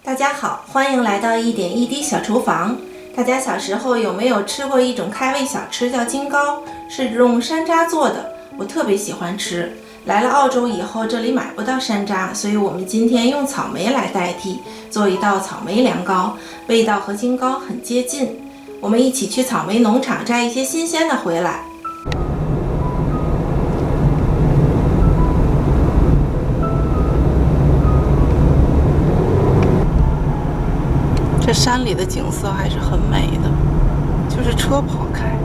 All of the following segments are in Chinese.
大家好，欢迎来到一点一滴小厨房。大家小时候有没有吃过一种开胃小吃叫金糕？是用山楂做的，我特别喜欢吃。来了澳洲以后，这里买不到山楂，所以我们今天用草莓来代替，做一道草莓凉糕，味道和金糕很接近。我们一起去草莓农场摘一些新鲜的回来。这山里的景色还是很美的，就是车跑开。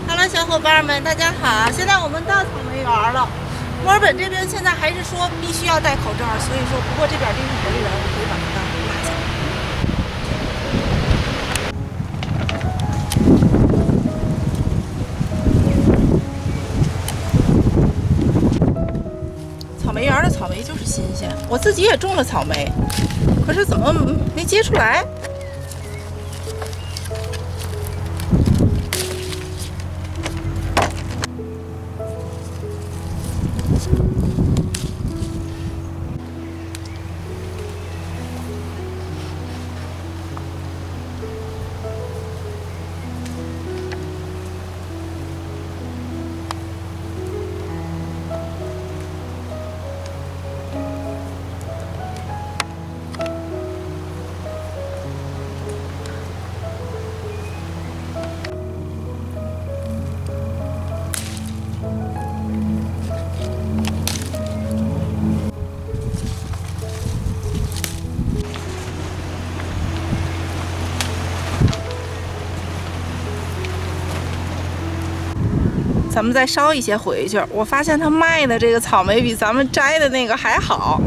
Hello， 小伙伴们，大家好！现在我们到草莓园了。墨尔本这边现在还是说必须要戴口罩，所以说不过这边这是人员，我可以把它拿下。草莓园的草莓就是新鲜，我自己也种了草莓，可是怎么没结出来？咱们再烧一些回去。我发现他卖的这个草莓比咱们摘的那个还好。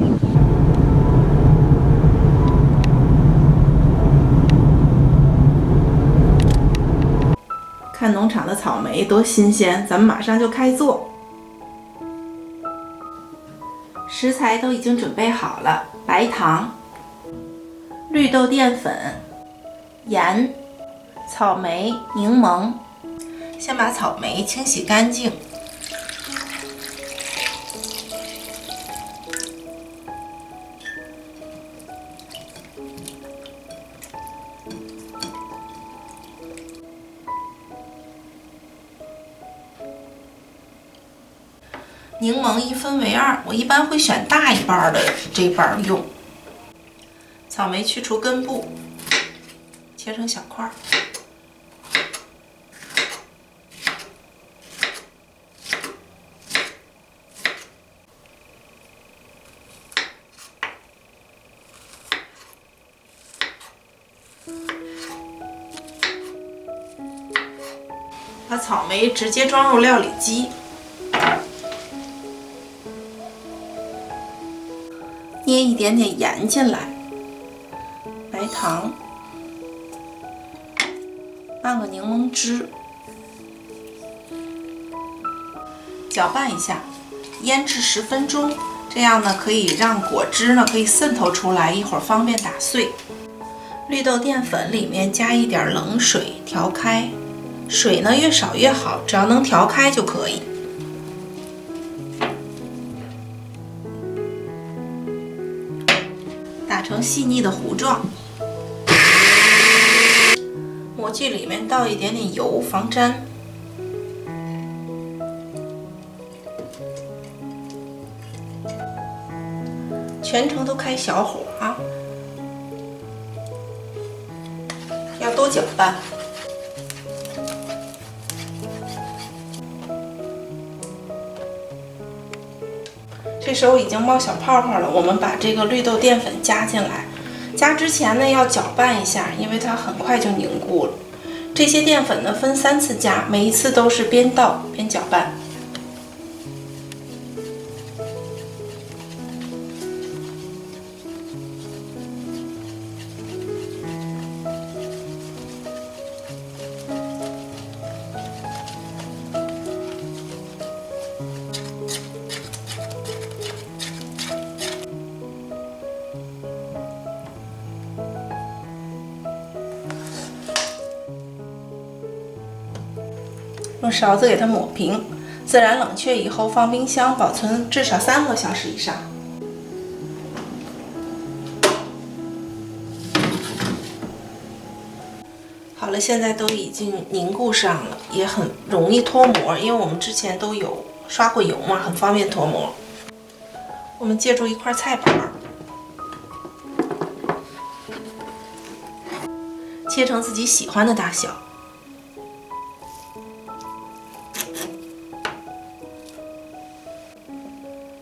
看农场的草莓多新鲜，咱们马上就开做。食材都已经准备好了：白糖、绿豆淀粉、盐、草莓、柠檬。先把草莓清洗干净，柠檬一分为二，我一般会选大一半的这半用。草莓去除根部，切成小块。把草莓直接装入料理机，捏一点点盐进来，白糖，半个柠檬汁，搅拌一下，腌制10分钟，这样呢可以让果汁呢可以渗透出来，一会儿方便打碎。绿豆淀粉里面加一点冷水调开。水呢越少越好，只要能调开就可以。打成细腻的糊状。模具里面倒一点点油防粘。全程都开小火啊，要多搅拌。这时候已经冒小泡泡了，我们把这个绿豆淀粉加进来。加之前呢要搅拌一下，因为它很快就凝固了。这些淀粉呢分3次加，每一次都是边倒边搅拌。用勺子给它抹平，自然冷却以后放冰箱保存至少3个小时以上。好了，现在都已经凝固上了，也很容易脱模，因为我们之前都有刷过油嘛，很方便脱模。我们借助一块菜板，切成自己喜欢的大小。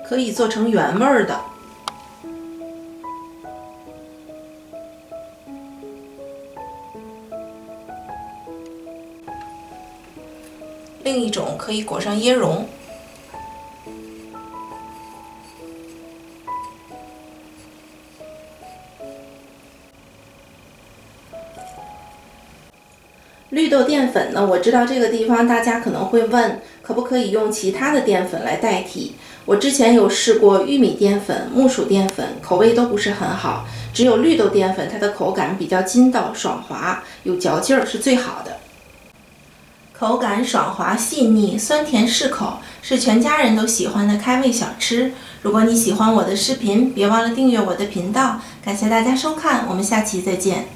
可以做成原味儿的。另一种可以裹上椰蓉。绿豆淀粉呢，我知道这个地方大家可能会问，可不可以用其他的淀粉来代替？我之前有试过玉米淀粉、木薯淀粉，口味都不是很好，只有绿豆淀粉，它的口感比较筋道、爽滑，有嚼劲儿，是最好的。口感爽滑细腻，酸甜适口，是全家人都喜欢的开胃小吃。如果你喜欢我的视频，别忘了订阅我的频道。感谢大家收看，我们下期再见。